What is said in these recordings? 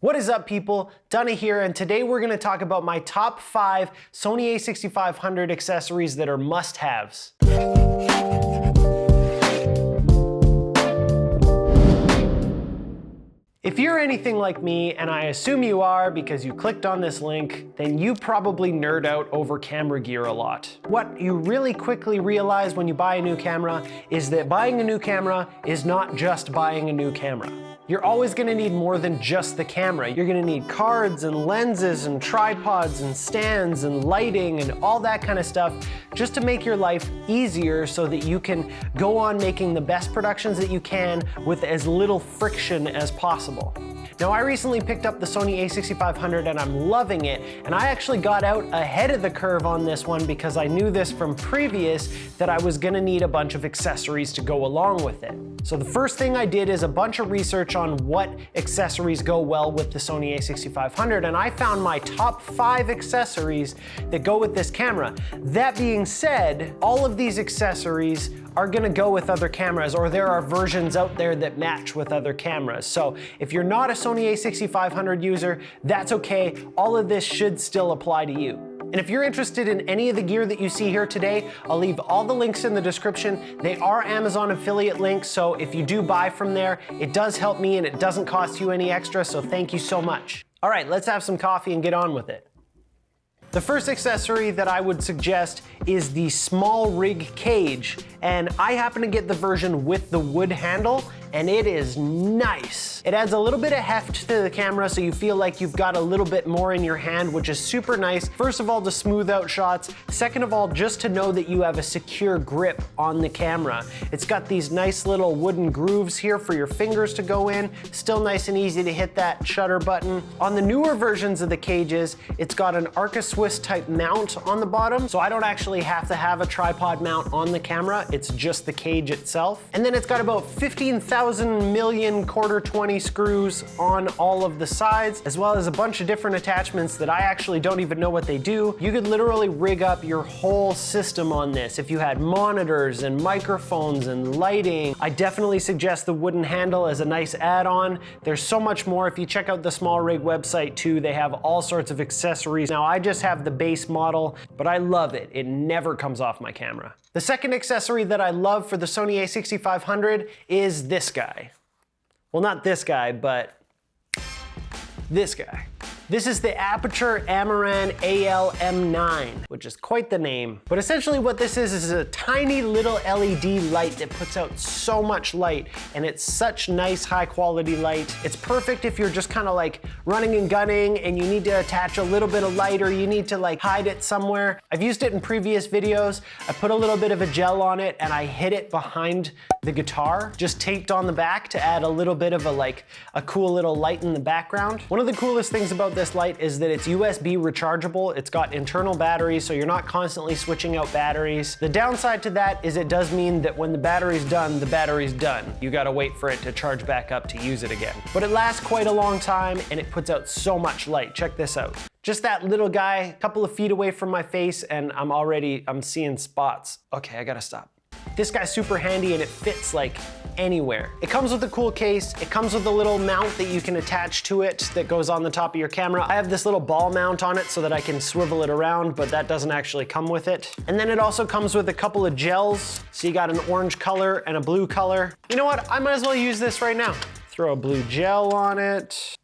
What is up, people? Dunny here, and today we're going to talk about my top 5 Sony a6500 accessories that are must-haves. If you're anything like me, and I assume you are because you clicked on this link, then you probably nerd out over camera gear a lot. What you really quickly realize when you buy a new camera is that buying a new camera is not just buying a new camera. You're always gonna need more than just the camera. You're gonna need cards and lenses and tripods and stands and lighting and all that kind of stuff just to make your life easier so that you can go on making the best productions that you can with as little friction as possible. Now, I recently picked up the Sony a6500 and I'm loving it, and I actually got out ahead of the curve on this one because I knew this from previous that I was gonna need a bunch of accessories to go along with it. So the first thing I did is a bunch of research on what accessories go well with the Sony a6500, and I found my top 5 accessories that go with this camera. That being said, all of these accessories are gonna go with other cameras, or there are versions out there that match with other cameras. So if you're not a Sony a6500 user, that's okay. All of this should still apply to you. And if you're interested in any of the gear that you see here today, I'll leave all the links in the description. They are Amazon affiliate links, so if you do buy from there, it does help me and it doesn't cost you any extra, so thank you so much. All right, let's have some coffee and get on with it. The first accessory that I would suggest is the SMALLRIG cage, and I happen to get the version with the wood handle, and it is nice. It adds a little bit of heft to the camera so you feel like you've got a little bit more in your hand, which is super nice. First of all, to smooth out shots. Second of all, just to know that you have a secure grip on the camera. It's got these nice little wooden grooves here for your fingers to go in. Still nice and easy to hit that shutter button. On the newer versions of the cages, it's got an Arca-Swiss type mount on the bottom, so I don't actually have to have a tripod mount on the camera. It's just the cage itself. And then it's got about 15,000 million quarter 20 screws on all of the sides, as well as a bunch of different attachments that I actually don't even know what they do. You could literally rig up your whole system on this. If you had monitors and microphones and lighting, I definitely suggest the wooden handle as a nice add-on. There's so much more. If you check out the SMALLRIG website too, they have all sorts of accessories. Now, I just have the base model, but I love it. It never comes off my camera. The second accessory that I love for the Sony a6500 is this guy. Well, not this guy, but this guy. This is the Aputure Amaran AL-M9, which is quite the name. But essentially what this is a tiny little LED light that puts out so much light, and it's such nice high quality light. It's perfect if you're just kind of like running and gunning and you need to attach a little bit of light, or you need to like hide it somewhere. I've used it in previous videos. I put a little bit of a gel on it and I hid it behind the guitar, just taped on the back to add a little bit of a cool little light in the background. One of the coolest things about this light is that it's USB rechargeable. It's got internal batteries, so you're not constantly switching out batteries. The downside to that is it does mean that when the battery's done, the battery's done. You gotta wait for it to charge back up to use it again. But it lasts quite a long time and it puts out so much light. Check this out. Just that little guy, a couple of feet away from my face, and I'm seeing spots. Okay, I gotta stop. This guy's super handy and it fits like anywhere. It comes with a cool case. It comes with a little mount that you can attach to it that goes on the top of your camera. I have this little ball mount on it so that I can swivel it around, but that doesn't actually come with it. And then it also comes with a couple of gels. So you got an orange color and a blue color. You know what? I might as well use this right now. Throw a blue gel on it.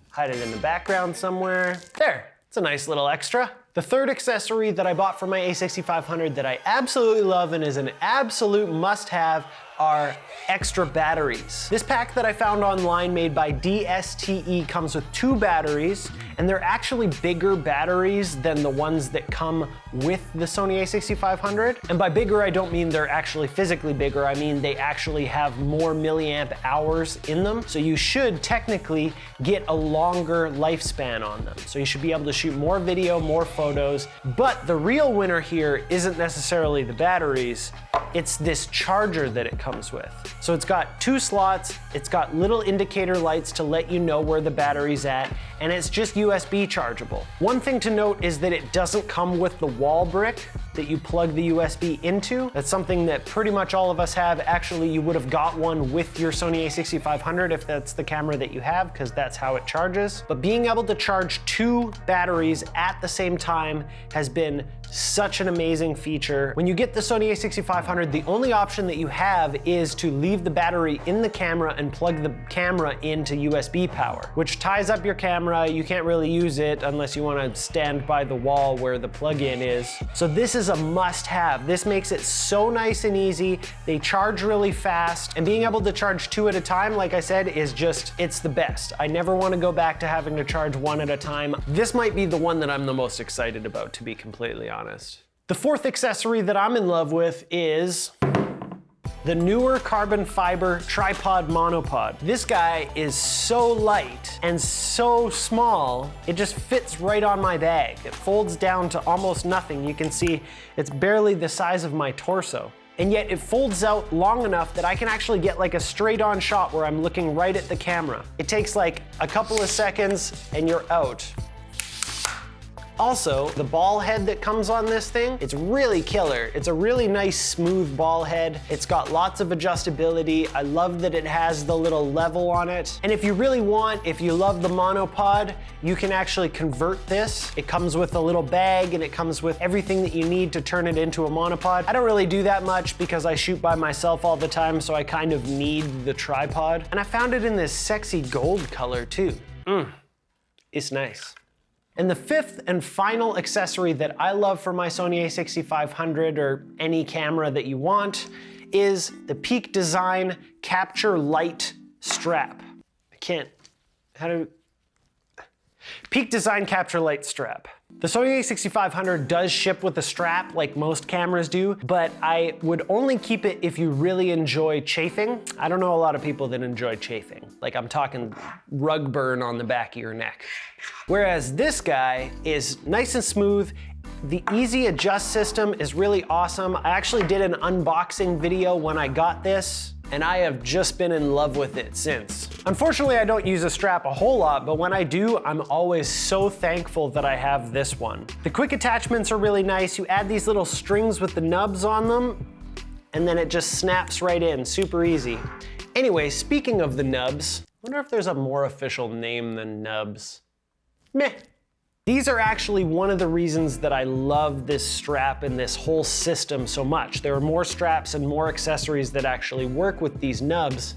Hide it in the background somewhere. There, it's a nice little extra. The third accessory that I bought for my a6500 that I absolutely love and is an absolute must-have are extra batteries. This pack that I found online made by DSTE comes with 2 batteries, and they're actually bigger batteries than the ones that come with the Sony a6500. And by bigger, I don't mean they're actually physically bigger. I mean they actually have more milliamp hours in them. So you should technically get a longer lifespan on them. So you should be able to shoot more video, more photos. But the real winner here isn't necessarily the batteries. It's this charger that it comes with. So it's got 2 slots, it's got little indicator lights to let you know where the battery's at, and it's just USB chargeable. One thing to note is that it doesn't come with the wall brick. that you plug the USB into. That's something that pretty much all of us have. Actually, you would have got one with your Sony a6500 if that's the camera that you have, because that's how it charges. But being able to charge 2 batteries at the same time has been such an amazing feature. When you get the Sony a6500, the only option that you have is to leave the battery in the camera and plug the camera into USB power, which ties up your camera. You can't really use it unless you want to stand by the wall where the plug-in is. So this is a must-have. This makes it so nice and easy. They charge really fast, and being able to charge 2 at a time, like I said, is just, it's the best. I never want to go back to having to charge 1 at a time. This might be the one that I'm the most excited about, to be completely honest. The fourth accessory that I'm in love with is the newer carbon fiber tripod monopod. This guy is so light and so small, it just fits right on my bag. It folds down to almost nothing. You can see it's barely the size of my torso. And yet it folds out long enough that I can actually get like a straight on shot where I'm looking right at the camera. It takes like a couple of seconds and you're out. Also, the ball head that comes on this thing, it's really killer. It's a really nice smooth ball head. It's got lots of adjustability. I love that it has the little level on it. And if you really want, if you love the monopod, you can actually convert this. It comes with a little bag and it comes with everything that you need to turn it into a monopod. I don't really do that much because I shoot by myself all the time, so I kind of need the tripod. And I found it in this sexy gold color too. It's nice. And the fifth and final accessory that I love for my Sony a6500 or any camera that you want is the Peak Design Capture Light strap. Peak Design Capture Light strap. The Sony a6500 does ship with a strap like most cameras do, but I would only keep it if you really enjoy chafing. I don't know a lot of people that enjoy chafing. Like I'm talking rug burn on the back of your neck. Whereas this guy is nice and smooth. The easy adjust system is really awesome. I actually did an unboxing video when I got this, and I have just been in love with it since. Unfortunately, I don't use a strap a whole lot, but when I do, I'm always so thankful that I have this one. The quick attachments are really nice. You add these little strings with the nubs on them, and then it just snaps right in, super easy. Anyway, speaking of the nubs, I wonder if there's a more official name than nubs. Meh. These are actually one of the reasons that I love this strap and this whole system so much. There are more straps and more accessories that actually work with these nubs.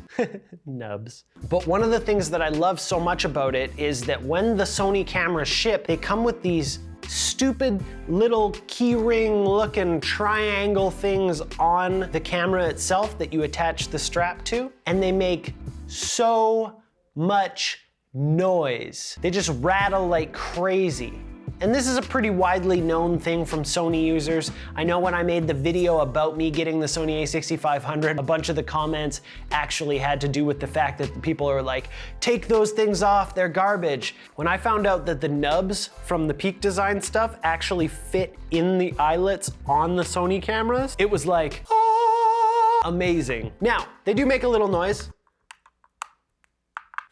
Nubs. But one of the things that I love so much about it is that when the Sony cameras ship, they come with these stupid little keyring looking triangle things on the camera itself that you attach the strap to, and they make so much noise. They just rattle like crazy. And this is a pretty widely known thing from Sony users. I know when I made the video about me getting the Sony a6500, a bunch of the comments actually had to do with the fact that the people are like, take those things off, they're garbage. When I found out that the nubs from the Peak Design stuff actually fit in the eyelets on the Sony cameras, it was like, ah, amazing. Now, they do make a little noise.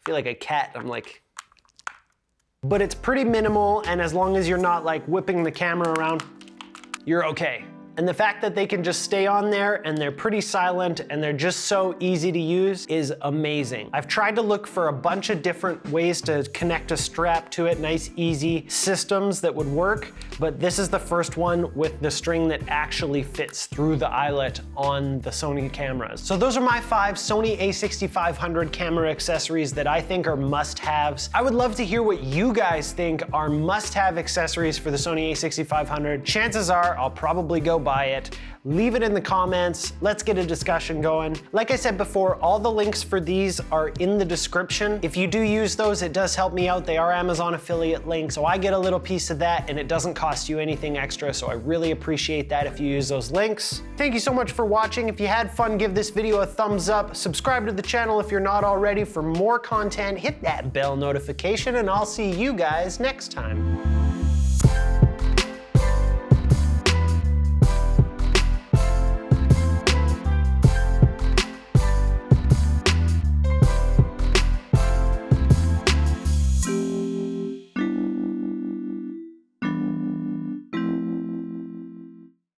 I feel like a cat, I'm like, but it's pretty minimal, and as long as you're not like whipping the camera around, you're okay. And the fact that they can just stay on there and they're pretty silent and they're just so easy to use is amazing. I've tried to look for a bunch of different ways to connect a strap to it, nice, easy systems that would work, but this is the first one with the string that actually fits through the eyelet on the Sony cameras. So those are my 5 Sony a6500 camera accessories that I think are must-haves. I would love to hear what you guys think are must-have accessories for the Sony a6500. Chances are I'll probably go buy it. Leave it in the comments. Let's get a discussion going. Like I said before, all the links for these are in the description. If you do use those, it does help me out. They are Amazon affiliate links, so I get a little piece of that, and it doesn't cost you anything extra, so I really appreciate that if you use those links. Thank you so much for watching. If you had fun, give this video a thumbs up. Subscribe to the channel if you're not already for more content. Hit that bell notification, and I'll see you guys next time.